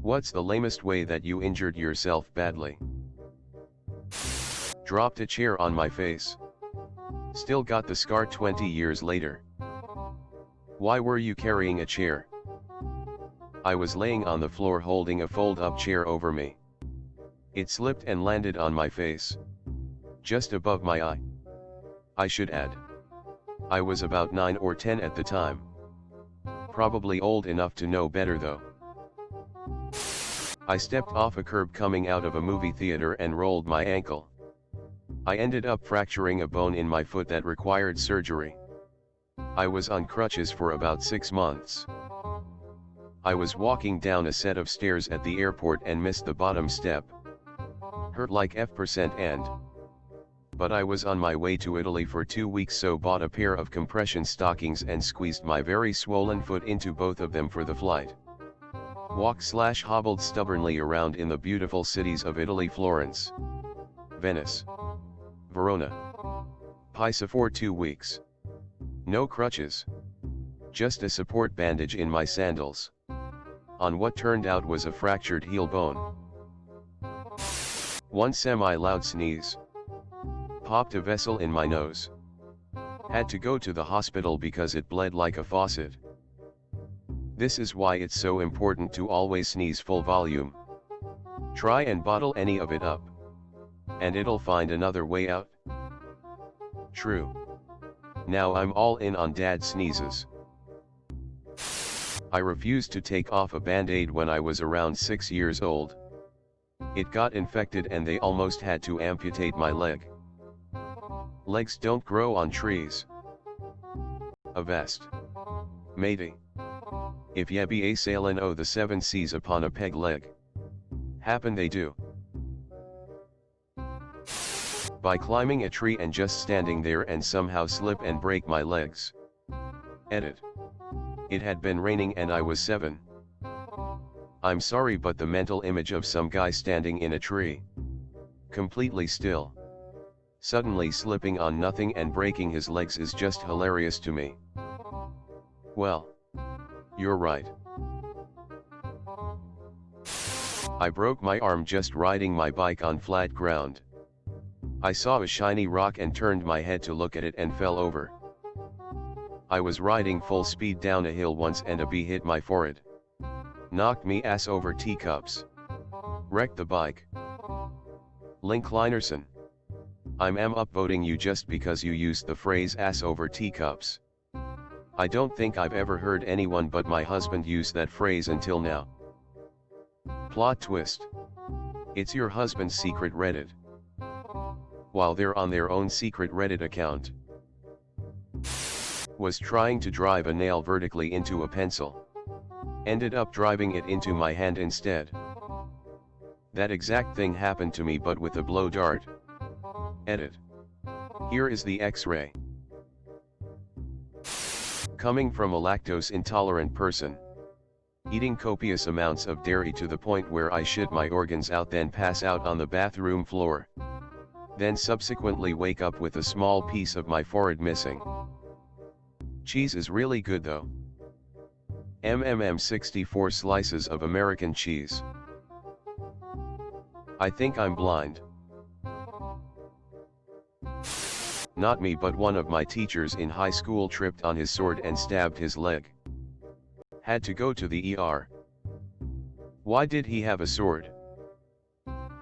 What's the lamest way that you injured yourself badly? Dropped a chair on my face. Still got the scar 20 years later. Why were you carrying a chair? I was laying on the floor holding a fold-up chair over me. It slipped and landed on my face. Just above my eye. I should add. I was about 9 or 10 at the time. Probably old enough to know better though. I stepped off a curb coming out of a movie theater and rolled my ankle. I ended up fracturing a bone in my foot that required surgery. I was on crutches for about 6 months. I was walking down a set of stairs at the airport and missed the bottom step. Hurt like F% and. But I was on my way to Italy for 2 weeks, so bought a pair of compression stockings and squeezed my very swollen foot into both of them for the flight. Walked/hobbled stubbornly around in the beautiful cities of Italy, Florence, Venice, Verona, Pisa for 2 weeks. No crutches. Just a support bandage in my sandals. On what turned out was a fractured heel bone. One semi-loud sneeze. Popped a vessel in my nose. Had to go to the hospital because it bled like a faucet. This is why it's so important to always sneeze full volume. Try and bottle any of it up. And it'll find another way out. True. Now I'm all in on dad sneezes. I refused to take off a band-aid when I was around 6 years old. It got infected and they almost had to amputate my leg. Legs don't grow on trees. A vest. Matey. If ye be a sailin' o' the 7 seas upon a peg leg. Happen they do. By climbing a tree and just standing there and somehow slip and break my legs. Edit. It had been raining and I was 7. I'm sorry, but the mental image of some guy standing in a tree, completely still, suddenly slipping on nothing and breaking his legs is just hilarious to me. Well, you're right. I broke my arm just riding my bike on flat ground. I saw a shiny rock and turned my head to look at it and fell over. I was riding full speed down a hill once and a bee hit my forehead. Knocked me ass over teacups. Wrecked the bike. Link Linerson. I'm upvoting you just because you used the phrase ass over teacups. I don't think I've ever heard anyone but my husband use that phrase until now. Plot twist. It's your husband's secret Reddit. While they're on their own secret Reddit account. Was trying to drive a nail vertically into a pencil. Ended up driving it into my hand instead. That exact thing happened to me but with a blow dart. Edit. Here is the X-ray. Coming from a lactose intolerant person. Eating copious amounts of dairy to the point where I shit my organs out, then pass out on the bathroom floor. Then subsequently wake up with a small piece of my forehead missing. Cheese is really good though. 64 slices of American cheese. I think I'm blind. Not me, but one of my teachers in high school tripped on his sword and stabbed his leg. Had to go to the ER. Why did he have a sword?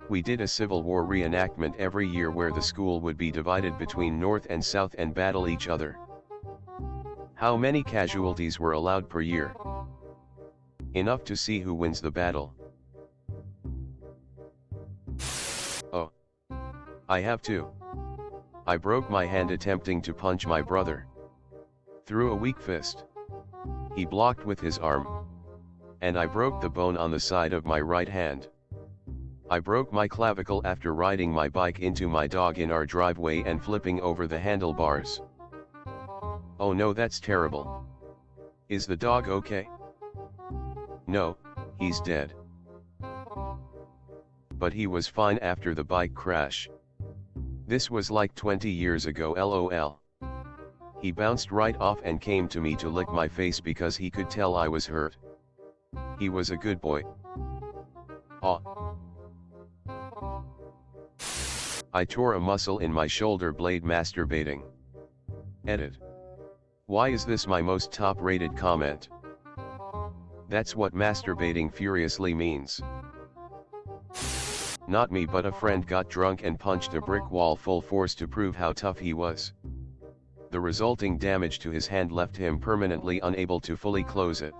We did a Civil War reenactment every year where the school would be divided between North and South and battle each other. How many casualties were allowed per year? Enough to see who wins the battle. Oh. I have too. I broke my hand attempting to punch my brother. Threw a weak fist. He blocked with his arm. And I broke the bone on the side of my right hand. I broke my clavicle after riding my bike into my dog in our driveway and flipping over the handlebars. Oh no, that's terrible. Is the dog okay? No, he's dead. But he was fine after the bike crash. This was like 20 years ago, lol. He bounced right off and came to me to lick my face because he could tell I was hurt. He was a good boy. Ah. I tore a muscle in my shoulder blade masturbating. Edit. Why is this my most top-rated comment? That's what masturbating furiously means. Not me, but a friend got drunk and punched a brick wall full force to prove how tough he was. The resulting damage to his hand left him permanently unable to fully close it.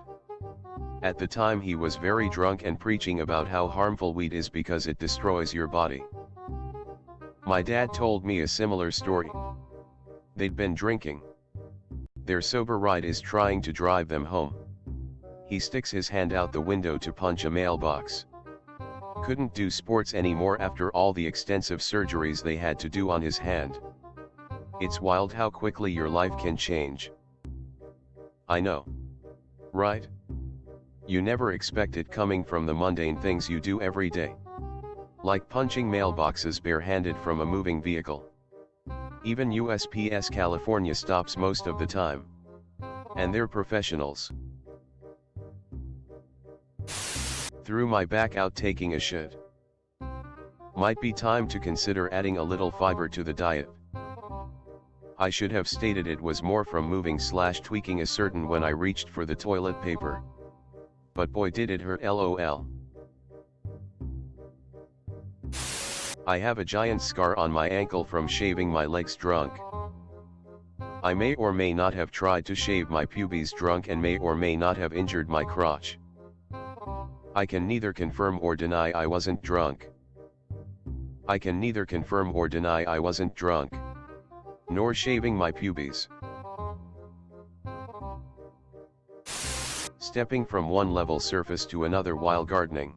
At the time he was very drunk and preaching about how harmful weed is because it destroys your body. My dad told me a similar story. They'd been drinking. Their sober ride is trying to drive them home. He sticks his hand out the window to punch a mailbox. Couldn't do sports anymore after all the extensive surgeries they had to do on his hand. It's wild how quickly your life can change. I know. Right? You never expect it coming from the mundane things you do every day. Like punching mailboxes barehanded from a moving vehicle. Even USPS California stops most of the time. And they're professionals. Threw my back out taking a shit. Might be time to consider adding a little fiber to the diet. I should have stated it was more from moving/tweaking a certain when I reached for the toilet paper. But boy did it hurt, lol. I have a giant scar on my ankle from shaving my legs drunk. I may or may not have tried to shave my pubes drunk and may or may not have injured my crotch. I can neither confirm or deny I wasn't drunk. I can neither confirm or deny I wasn't drunk. Nor shaving my pubes. Stepping from one level surface to another while gardening.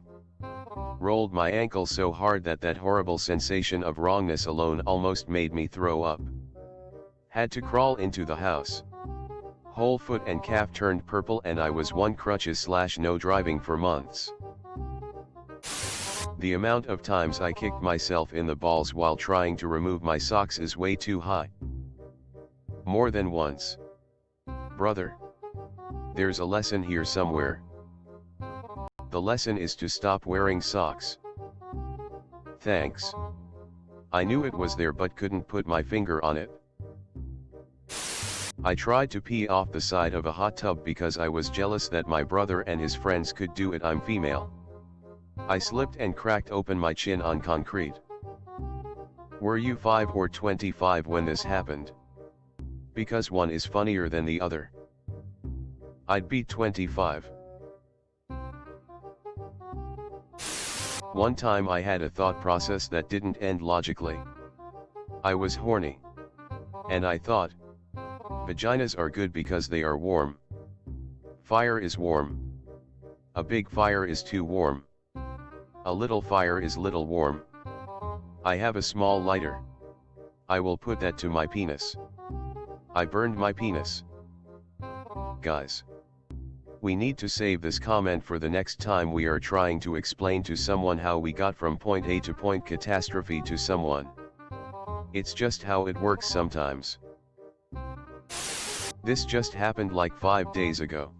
Rolled my ankle so hard that horrible sensation of wrongness alone almost made me throw up. Had to crawl into the house. Whole foot and calf turned purple and I was one crutches/no driving for months. The amount of times I kicked myself in the balls while trying to remove my socks is way too high. More than once. Brother. There's a lesson here somewhere. The lesson is to stop wearing socks. Thanks. I knew it was there but couldn't put my finger on it. I tried to pee off the side of a hot tub because I was jealous that my brother and his friends could do it. I'm female. I slipped and cracked open my chin on concrete. Were you 5 or 25 when this happened? Because one is funnier than the other. I'd be 25. One time I had a thought process that didn't end logically. I was horny. And I thought, vaginas are good because they are warm. Fire is warm. A big fire is too warm. A little fire is little warm. I have a small lighter. I will put that to my penis. I burned my penis. Guys. We need to save this comment for the next time we are trying to explain to someone how we got from point A to point catastrophe to someone. It's just how it works sometimes. This just happened like 5 days ago.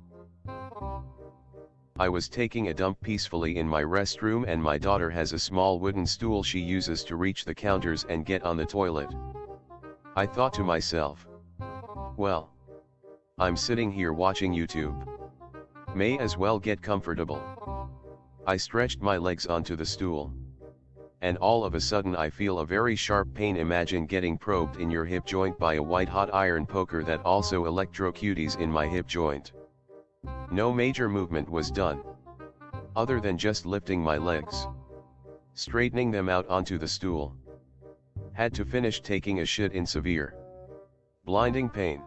I was taking a dump peacefully in my restroom and my daughter has a small wooden stool she uses to reach the counters and get on the toilet. I thought to myself, well, I'm sitting here watching YouTube. May as well get comfortable. I stretched my legs onto the stool. And all of a sudden I feel a very sharp pain. Imagine getting probed in your hip joint by a white hot iron poker that also electrocutes in my hip joint. No major movement was done. Other than just lifting my legs. Straightening them out onto the stool. Had to finish taking a shit in severe. Blinding pain.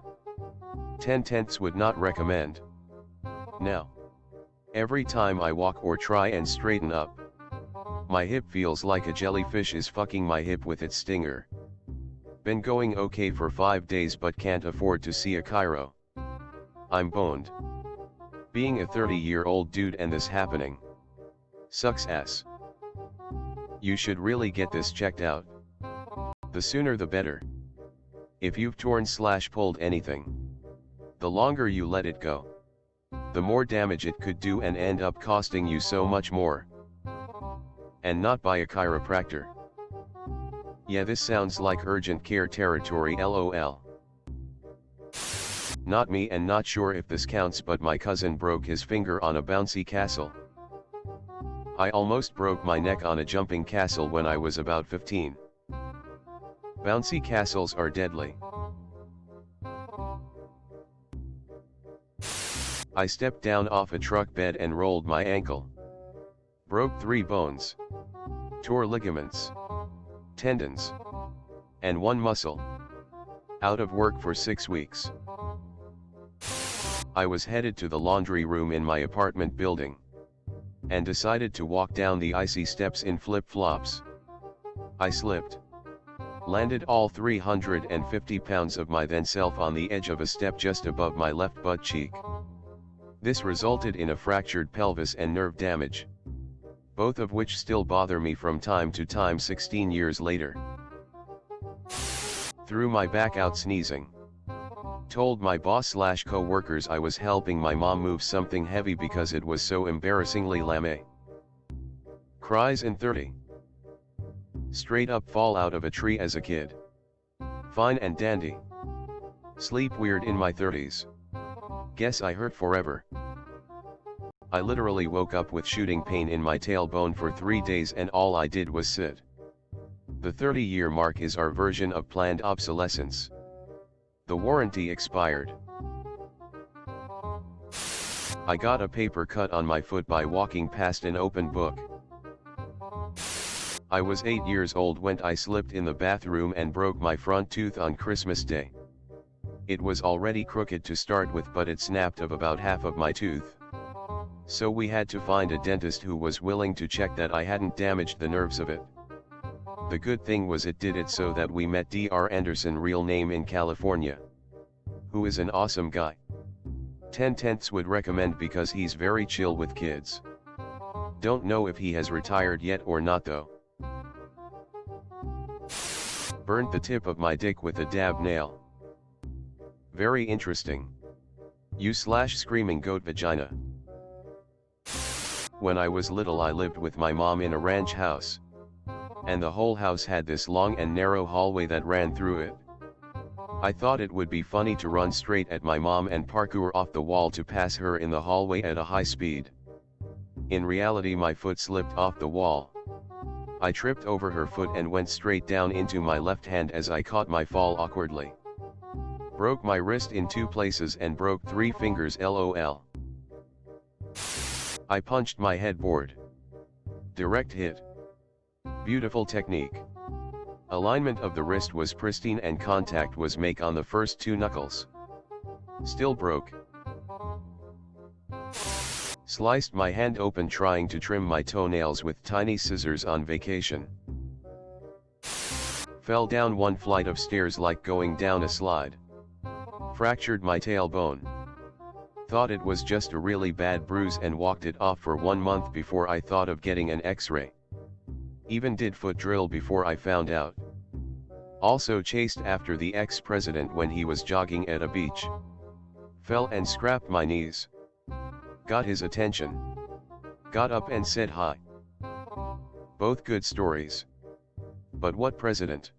10/10 would not recommend. Now, every time I walk or try and straighten up, my hip feels like a jellyfish is fucking my hip with its stinger. Been going okay for 5 days but can't afford to see a chiro. I'm boned. Being a 30-year-old dude and this happening. Sucks ass. You should really get this checked out. The sooner the better. If you've torn/pulled anything, the longer you let it go, the more damage it could do and end up costing you so much more. and not by a chiropractor. Yeah, this sounds like urgent care territory, lol. Not me, and not sure if this counts, but my cousin broke his finger on a bouncy castle. I almost broke my neck on a jumping castle when I was about 15. Bouncy castles are deadly. I stepped down off a truck bed and rolled my ankle. Broke 3 bones. Tore ligaments, tendons, and 1 muscle. Out of work for 6 weeks. I was headed to the laundry room in my apartment building, and decided to walk down the icy steps in flip-flops. I slipped. Landed all 350 pounds of my then self on the edge of a step just above my left butt cheek. This resulted in a fractured pelvis and nerve damage, both of which still bother me from time to time 16 years later. Threw my back out sneezing. Told my boss/co-workers I was helping my mom move something heavy because it was so embarrassingly lame. Cries in 30. Straight up fall out of a tree as a kid. Fine and dandy. Sleep weird in my 30s. Guess I hurt forever. I literally woke up with shooting pain in my tailbone for 3 days and all I did was sit. The 30-year mark is our version of planned obsolescence. The warranty expired. I got a paper cut on my foot by walking past an open book. I was 8 years old when I slipped in the bathroom and broke my front tooth on Christmas Day. It was already crooked to start with, but it snapped of about half of my tooth. So we had to find a dentist who was willing to check that I hadn't damaged the nerves of it. The good thing was it did it so that we met Dr. Anderson, real name in California, who is an awesome guy. 10/10 would recommend because he's very chill with kids. Don't know if he has retired yet or not though. Burnt the tip of my dick with a dab nail. Very interesting. U/screaming goat vagina. When I was little I lived with my mom in a ranch house. And the whole house had this long and narrow hallway that ran through it. I thought it would be funny to run straight at my mom and parkour off the wall to pass her in the hallway at a high speed. In reality my foot slipped off the wall. I tripped over her foot and went straight down into my left hand as I caught my fall awkwardly. Broke my wrist in 2 places and broke 3 fingers, lol. I punched my headboard. Direct hit. Beautiful technique. Alignment of the wrist was pristine and contact was make on the first 2 knuckles. Still broke. Sliced my hand open trying to trim my toenails with tiny scissors on vacation. Fell down 1 flight of stairs like going down a slide. Fractured my tailbone. Thought it was just a really bad bruise and walked it off for 1 month before I thought of getting an x-ray. Even did foot drill before I found out. Also chased after the ex-president when he was jogging at a beach. Fell and scrapped my knees. Got his attention. Got up and said hi. Both good stories. But what president?